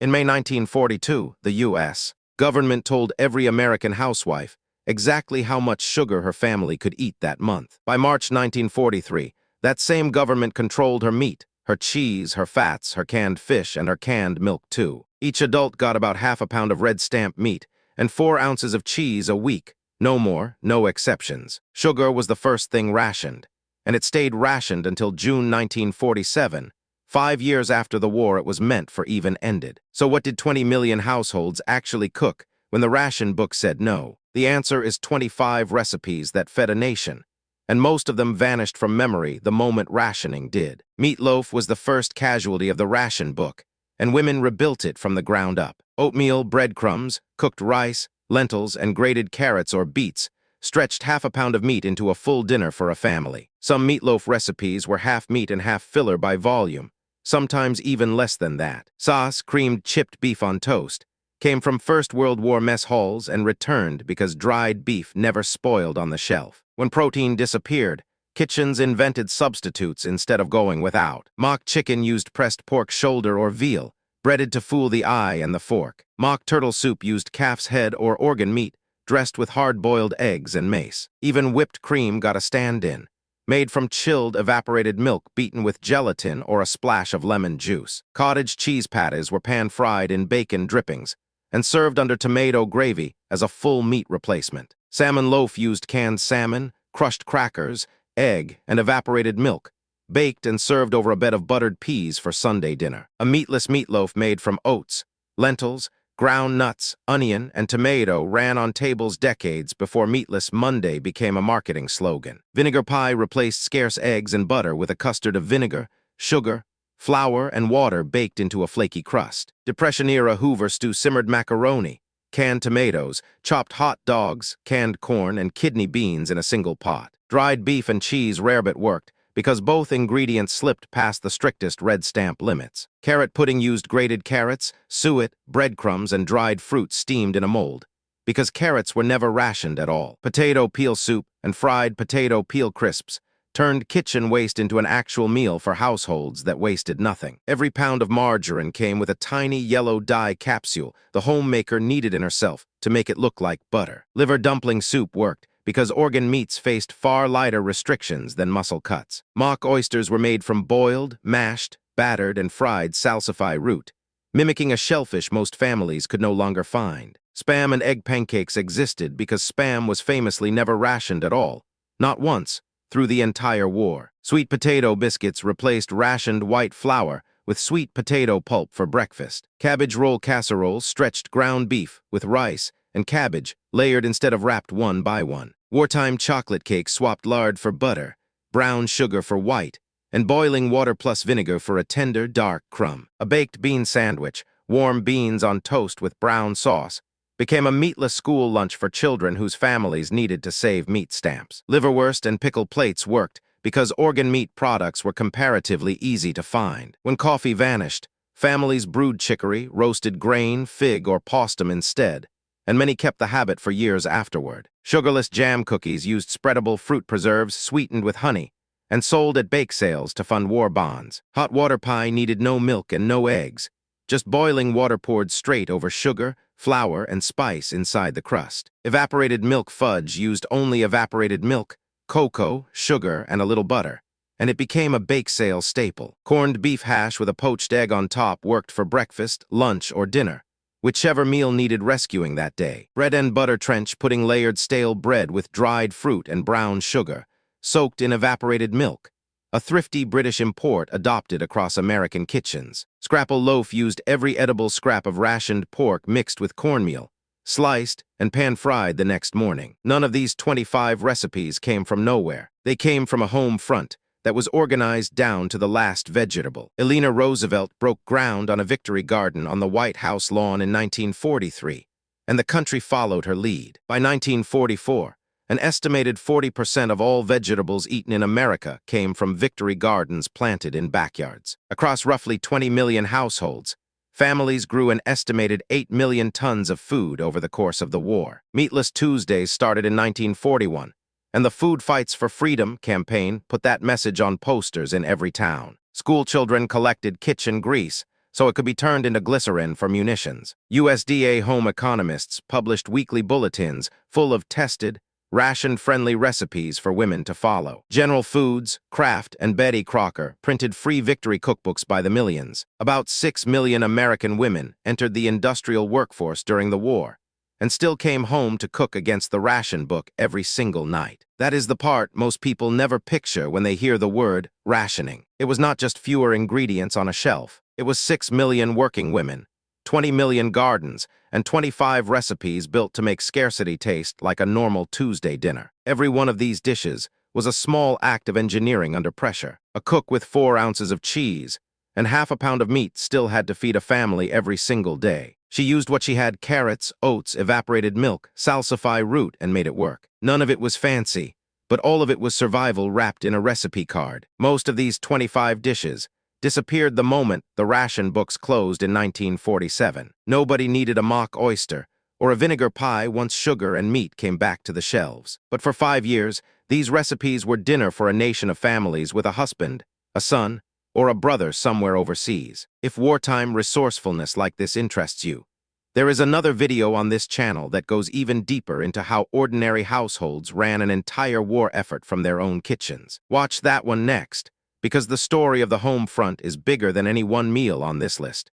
In May 1942, the U.S. government told every American housewife exactly how much sugar her family could eat that month. By March 1943, that same government controlled her meat, her cheese, her fats, her canned fish, and her canned milk too. Each adult got about half a pound of red stamp meat and 4 ounces of cheese a week. No more, no exceptions. Sugar was the first thing rationed, and it stayed rationed until June 1947. 5 years after the war it was meant for even ended. So what did 20 million households actually cook when the ration book said no? The answer is 25 recipes that fed a nation, and most of them vanished from memory the moment rationing did. Meatloaf was the first casualty of the ration book, and women rebuilt it from the ground up. Oatmeal, breadcrumbs, cooked rice, lentils, and grated carrots or beets stretched half a pound of meat into a full dinner for a family. Some meatloaf recipes were half meat and half filler by volume, sometimes even less than that. Sauce, creamed chipped beef on toast, came from First World War mess halls and returned because dried beef never spoiled on the shelf. When protein disappeared, kitchens invented substitutes instead of going without. Mock chicken used pressed pork shoulder or veal, breaded to fool the eye and the fork. Mock turtle soup used calf's head or organ meat, dressed with hard-boiled eggs and mace. Even whipped cream got a stand-in, made from chilled evaporated milk beaten with gelatin or a splash of lemon juice. Cottage cheese patties were pan-fried in bacon drippings and served under tomato gravy as a full meat replacement. Salmon loaf used canned salmon, crushed crackers, egg, and evaporated milk, baked and served over a bed of buttered peas for Sunday dinner. A meatless meatloaf made from oats, lentils, ground nuts, onion, and tomato ran on tables decades before Meatless Monday became a marketing slogan. Vinegar pie replaced scarce eggs and butter with a custard of vinegar, sugar, flour, and water baked into a flaky crust. Depression-era Hoover stew simmered macaroni, canned tomatoes, chopped hot dogs, canned corn, and kidney beans in a single pot. Dried beef and cheese rarebit worked because both ingredients slipped past the strictest red stamp limits. Carrot pudding used grated carrots, suet, breadcrumbs, and dried fruit steamed in a mold, because carrots were never rationed at all. Potato peel soup and fried potato peel crisps turned kitchen waste into an actual meal for households that wasted nothing. Every pound of margarine came with a tiny yellow dye capsule the homemaker needed in herself to make it look like butter. Liver dumpling soup worked because organ meats faced far lighter restrictions than muscle cuts. Mock oysters were made from boiled, mashed, battered, and fried salsify root, mimicking a shellfish most families could no longer find. Spam and egg pancakes existed because spam was famously never rationed at all, not once, through the entire war. Sweet potato biscuits replaced rationed white flour with sweet potato pulp for breakfast. Cabbage roll casseroles stretched ground beef with rice and cabbage layered instead of wrapped one by one. Wartime chocolate cake swapped lard for butter, brown sugar for white, and boiling water plus vinegar for a tender, dark crumb. A baked bean sandwich, warm beans on toast with brown sauce, became a meatless school lunch for children whose families needed to save meat stamps. Liverwurst and pickle plates worked because organ meat products were comparatively easy to find. When coffee vanished, families brewed chicory, roasted grain, fig, or postum instead, and many kept the habit for years afterward. Sugarless jam cookies used spreadable fruit preserves sweetened with honey and sold at bake sales to fund war bonds. Hot water pie needed no milk and no eggs, just boiling water poured straight over sugar, flour, and spice inside the crust. Evaporated milk fudge used only evaporated milk, cocoa, sugar, and a little butter, and it became a bake sale staple. Corned beef hash with a poached egg on top worked for breakfast, lunch, or dinner, whichever meal needed rescuing that day. Bread and butter trench pudding layered stale bread with dried fruit and brown sugar, soaked in evaporated milk, a thrifty British import adopted across American kitchens. Scrapple loaf used every edible scrap of rationed pork mixed with cornmeal, sliced, and pan-fried the next morning. None of these 25 recipes came from nowhere. They came from a home front that was organized down to the last vegetable. Eleanor Roosevelt broke ground on a victory garden on the White House lawn in 1943, and the country followed her lead. By 1944, an estimated 40% of all vegetables eaten in America came from victory gardens planted in backyards. Across roughly 20 million households, families grew an estimated 8 million tons of food over the course of the war. Meatless Tuesdays started in 1941, and the Food Fights for Freedom campaign put that message on posters in every town. School children collected kitchen grease, so it could be turned into glycerin for munitions. USDA home economists published weekly bulletins full of tested, ration-friendly recipes for women to follow. General Foods, Kraft, and Betty Crocker printed free victory cookbooks by the millions. About 6 million American women entered the industrial workforce during the war, and still came home to cook against the ration book every single night. That is the part most people never picture when they hear the word rationing. It was not just fewer ingredients on a shelf. It was 6 million working women, 20 million gardens, and 25 recipes built to make scarcity taste like a normal Tuesday dinner. Every one of these dishes was a small act of engineering under pressure. A cook with 4 ounces of cheese and half a pound of meat still had to feed a family every single day. She used what she had: carrots, oats, evaporated milk, salsify root, and made it work. None of it was fancy, but all of it was survival wrapped in a recipe card. Most of these 25 dishes disappeared the moment the ration books closed in 1947. Nobody needed a mock oyster or a vinegar pie once sugar and meat came back to the shelves. But for 5 years, these recipes were dinner for a nation of families with a husband, a son, or a brother somewhere overseas. If wartime resourcefulness like this interests you, there is another video on this channel that goes even deeper into how ordinary households ran an entire war effort from their own kitchens. Watch that one next, because the story of the home front is bigger than any one meal on this list.